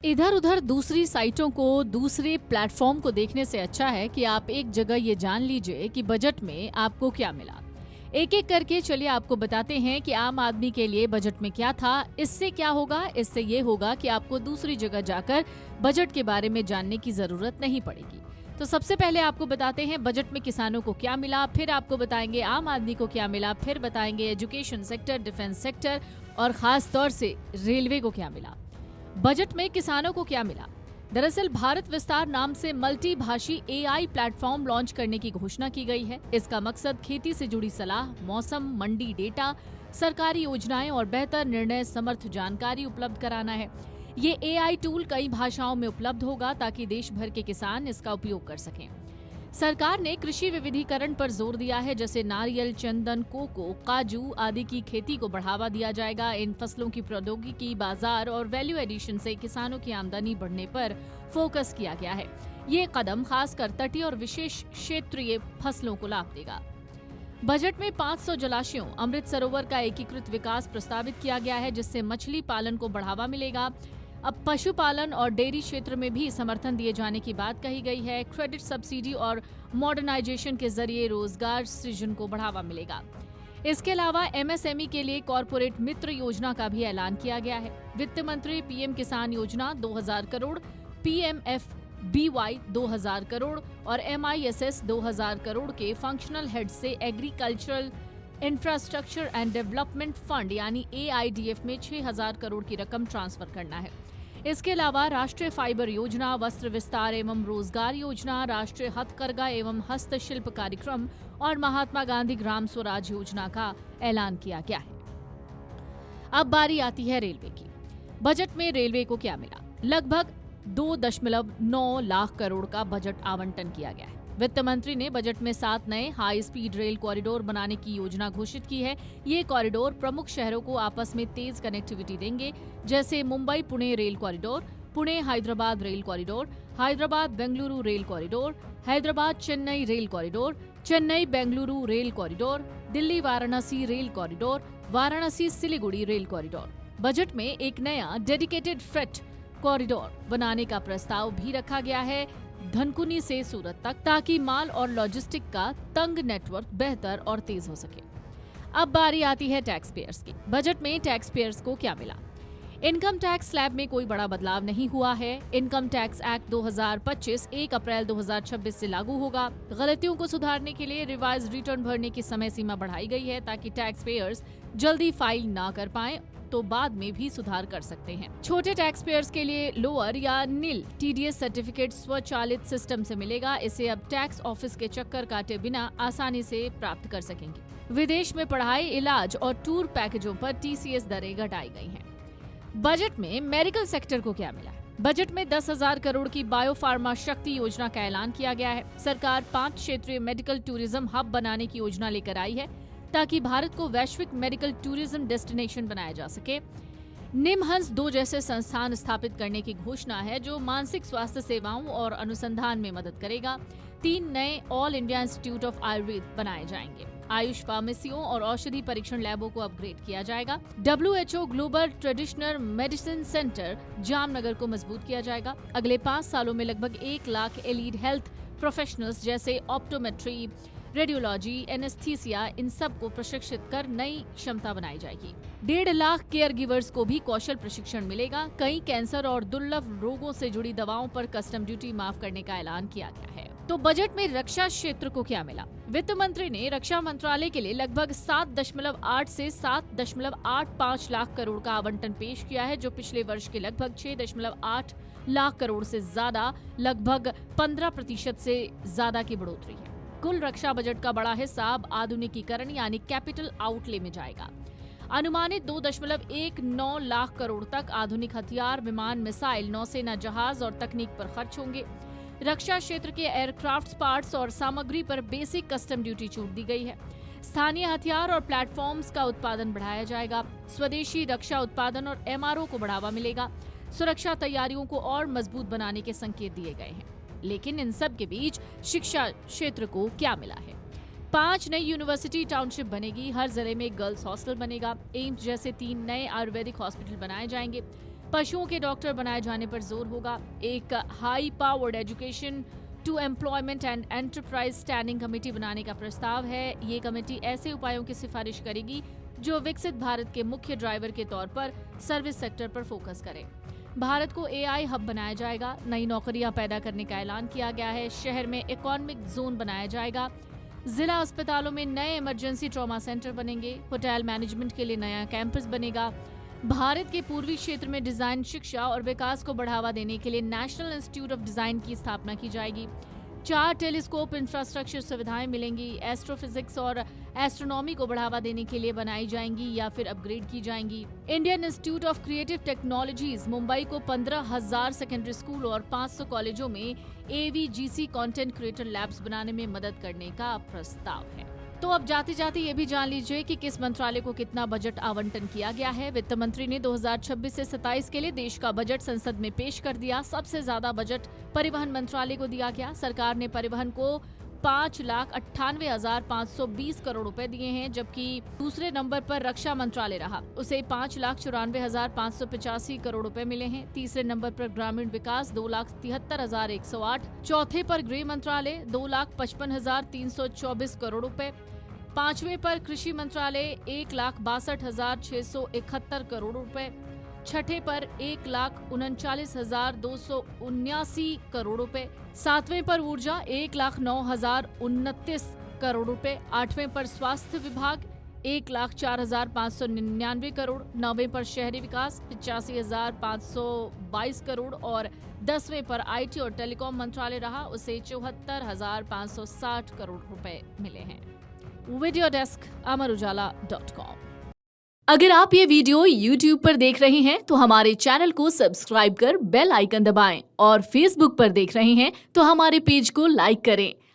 इधर उधर दूसरी साइटों को, दूसरे प्लेटफॉर्म को देखने से अच्छा है कि आप एक जगह ये जान लीजिए कि बजट में आपको क्या मिला। एक एक करके चलिए आपको बताते हैं कि आम आदमी के लिए बजट में क्या था। इससे क्या होगा? इससे ये होगा कि आपको दूसरी जगह जाकर बजट के बारे में जानने की जरूरत नहीं पड़ेगी। तो सबसे पहले आपको बताते हैं बजट में किसानों को क्या मिला, फिर आपको बताएंगे आम आदमी को क्या मिला, फिर बताएंगे एजुकेशन सेक्टर, डिफेंस सेक्टर और खास तौर से रेलवे को क्या मिला। बजट में किसानों को क्या मिला? दरअसल भारत विस्तार नाम से मल्टी भाषी एआई प्लेटफॉर्म लॉन्च करने की घोषणा की गई है। इसका मकसद खेती से जुड़ी सलाह, मौसम, मंडी डेटा, सरकारी योजनाएं और बेहतर निर्णय समर्थ जानकारी उपलब्ध कराना है। ये एआई टूल कई भाषाओं में उपलब्ध होगा ताकि देश भर के किसान इसका उपयोग कर सकें। सरकार ने कृषि विविधीकरण पर जोर दिया है, जैसे नारियल, चंदन, कोको, काजू आदि की खेती को बढ़ावा दिया जाएगा। इन फसलों की प्रौद्योगिकी, बाजार और वैल्यू एडिशन से किसानों की आमदनी बढ़ने पर फोकस किया गया है। ये कदम खासकर तटीय और विशेष क्षेत्रीय फसलों को लाभ देगा। बजट में 500 जलाशयों, अमृत सरोवर का एकीकृत विकास प्रस्तावित किया गया है, जिससे मछली पालन को बढ़ावा मिलेगा। अब पशुपालन और डेयरी क्षेत्र में भी समर्थन दिए जाने की बात कही गई है। क्रेडिट सब्सिडी और मॉडर्नाइजेशन के जरिए रोजगार सृजन को बढ़ावा मिलेगा। इसके अलावा एमएसएमई के लिए कॉरपोरेट मित्र योजना का भी ऐलान किया गया है। वित्त मंत्री पीएम किसान योजना 2000 करोड़, पीएमएफबीवाई 2000 करोड़ और एमआईएसएस 2000 करोड़ के फंक्शनल हेड से agricultural infrastructure and development fund यानी एआईडीएफ में 6000 करोड़ की रकम ट्रांसफर करना है। इसके अलावा राष्ट्रीय फाइबर योजना, वस्त्र विस्तार एवं रोजगार योजना, राष्ट्रीय हथकरघा एवं हस्तशिल्प कार्यक्रम और महात्मा गांधी ग्राम स्वराज योजना का ऐलान किया गया है। अब बारी आती है रेलवे की। बजट में रेलवे को क्या मिला? लगभग 2.9 लाख करोड़ का बजट आवंटन किया गया है। वित्त मंत्री ने बजट में 7 नए हाई स्पीड रेल कॉरिडोर बनाने की योजना घोषित की है। ये कॉरिडोर प्रमुख शहरों को आपस में तेज कनेक्टिविटी देंगे, जैसे Mumbai Pune rail corridor, Pune Hyderabad rail corridor, Hyderabad Bengaluru rail corridor, Hyderabad Chennai rail corridor, Chennai Bengaluru rail corridor, Delhi Varanasi rail corridor, Varanasi Siliguri rail corridor. Budget में एक नया डेडिकेटेड फ्रेट कॉरिडोर बनाने का प्रस्ताव भी रखा गया है, धनकुनी से सूरत तक, ताकि माल और लॉजिस्टिक का तंग नेटवर्क बेहतर और तेज हो सके। अब बारी आती है टैक्स पेयर्स की। बजट में टैक्स पेयर्स को क्या मिला? इनकम टैक्स स्लैब में कोई बड़ा बदलाव नहीं हुआ है। इनकम टैक्स एक्ट 2025 1 अप्रैल 2026 से लागू होगा। गलतियों को सुधारने के लिए रिवाइज रिटर्न भरने की समय सीमा बढ़ाई गई है, ताकि टैक्स पेयर्स जल्दी फाइल ना कर पाएं तो बाद में भी सुधार कर सकते हैं। छोटे टैक्स पेयर्स के लिए लोअर या नील टीडीएस सर्टिफिकेट स्वचालित सिस्टम से मिलेगा। इसे अब टैक्स ऑफिस के चक्कर काटे बिना आसानी से प्राप्त कर सकेंगे। विदेश में पढ़ाई, इलाज और टूर पैकेजों पर टीसीएस दरें घटाई गई हैं। बजट में मेडिकल सेक्टर को क्या मिला? बजट में 10,000 करोड़ की बायोफार्मा शक्ति योजना का ऐलान किया गया है। सरकार 5 क्षेत्रीय मेडिकल टूरिज्म हब बनाने की योजना लेकर आई है, ताकि भारत को वैश्विक मेडिकल टूरिज्म डेस्टिनेशन बनाया जा सके। निमहंस 2 जैसे संस्थान स्थापित करने की घोषणा है, जो मानसिक स्वास्थ्य सेवाओं और अनुसंधान में मदद करेगा। 3 नए all India institute of Ayurveda बनाए जाएंगे। आयुष फार्मेसियों और औषधि परीक्षण लैबों को अपग्रेड किया जाएगा। WHO global traditional medicine centre Jamnagar को मजबूत किया जाएगा। अगले 5 सालों में लगभग 1 लाख एलीड हेल्थ प्रोफेशनल्स जैसे ऑप्टोमेट्री, रेडियोलॉजी, एनेस्थीसिया, इन सब को प्रशिक्षित कर नई क्षमता बनाई जाएगी। 1.5 लाख केयर गिवर्स को भी कौशल प्रशिक्षण मिलेगा। कई कैंसर और दुर्लभ रोगों से जुड़ी दवाओं पर कस्टम ड्यूटी माफ करने का ऐलान किया गया है। तो बजट में रक्षा क्षेत्र को क्या मिला? वित्त मंत्री ने रक्षा मंत्रालय के लिए लगभग 7.8 से 7.85 लाख करोड़ का आवंटन पेश किया है, जो पिछले वर्ष के लगभग 6.8 लाख करोड़ से ज्यादा, लगभग 15% से ज्यादा की बढ़ोतरी है। कुल रक्षा बजट का बड़ा हिस्सा अब आधुनिकीकरण यानी कैपिटल आउटले में जाएगा। अनुमानित 2.19 लाख करोड़ तक आधुनिक हथियार, विमान, मिसाइल, नौसेना जहाज और तकनीक पर खर्च होंगे। रक्षा क्षेत्र के एयरक्राफ्ट पार्ट्स और सामग्री पर बेसिक कस्टम ड्यूटी छूट दी गई है। स्थानीय हथियार और प्लेटफॉर्म्स का उत्पादन बढ़ाया जाएगा। स्वदेशी रक्षा उत्पादन और एमआरओ को बढ़ावा मिलेगा। सुरक्षा तैयारियों को और मजबूत बनाने के संकेत दिए गए हैं। लेकिन इन सब के बीच शिक्षा क्षेत्र को क्या मिला है? 5 नई यूनिवर्सिटी टाउनशिप बनेगी। हर जिले में गर्ल्स हॉस्टल बनेगा। एम्स जैसे 3 नए आयुर्वेदिक हॉस्पिटल बनाए जाएंगे। पशुओं के डॉक्टर बनाए जाने पर जोर होगा। एक high powered education to employment and enterprise standing committee बनाने का प्रस्ताव है। ये कमेटी ऐसे उपायों की सिफारिश करेगी जो विकसित भारत के मुख्य ड्राइवर के तौर पर सर्विस सेक्टर पर फोकस करें। भारत को एआई हब बनाया जाएगा। नई नौकरियां पैदा करने का ऐलान किया गया है। शहर में इकोनॉमिक जोन बनाया जाएगा। जिला अस्पतालों में नए इमरजेंसी ट्रॉमा सेंटर बनेंगे। होटल मैनेजमेंट के लिए नया कैंपस बनेगा। भारत के पूर्वी क्षेत्र में डिजाइन, शिक्षा और विकास को बढ़ावा देने के लिए नेशनल इंस्टीट्यूट ऑफ डिजाइन की स्थापना की जाएगी। 4 टेलीस्कोप इंफ्रास्ट्रक्चर सुविधाएं मिलेंगी। एस्ट्रोफिजिक्स और एस्ट्रोनॉमी को बढ़ावा देने के लिए बनाई जाएंगी या फिर अपग्रेड की जाएंगी। Indian institute of creative technologies Mumbai को 15,000 सेकेंडरी स्कूल और 500 कॉलेजों में AVGC कंटेंट क्रिएटर लैब्स बनाने में मदद करने का प्रस्ताव है। तो अब जाते जाते ये भी जान लीजिए कि किस मंत्रालय को कितना बजट आवंटन किया गया है। वित्त मंत्री ने 2026 से 27 के लिए देश का बजट संसद में पेश कर दिया। सबसे ज्यादा बजट परिवहन मंत्रालय को दिया गया। सरकार ने परिवहन को 5,98,520 करोड़ रुपए दिए हैं, जबकि दूसरे नंबर पर रक्षा मंत्रालय रहा, उसे 5,94,585 करोड़ रुपए मिले हैं। तीसरे नंबर पर ग्रामीण विकास 2,73,108, चौथे पर गृह मंत्रालय 2,55,324 करोड़ रुपए, पांचवें पर कृषि मंत्रालय 1,62,671 करोड़ रुपए, छठे पर 1,39,279 करोड़ रुपए, सातवें पर ऊर्जा 1,09,029 करोड़ रुपए, आठवें पर स्वास्थ्य विभाग 1,04,599 करोड़, नौवें पर शहरी विकास 85,522 करोड़ और 10वें पर IT और टेलीकॉम मंत्रालय रहा, उसे 74,560 करोड़ रुपए मिले हैं। Video desk amarujala.com। अगर आप ये वीडियो YouTube पर देख रहे हैं तो हमारे चैनल को सब्सक्राइब कर बेल आइकन दबाएं और Facebook पर देख रहे हैं तो हमारे पेज को लाइक करें।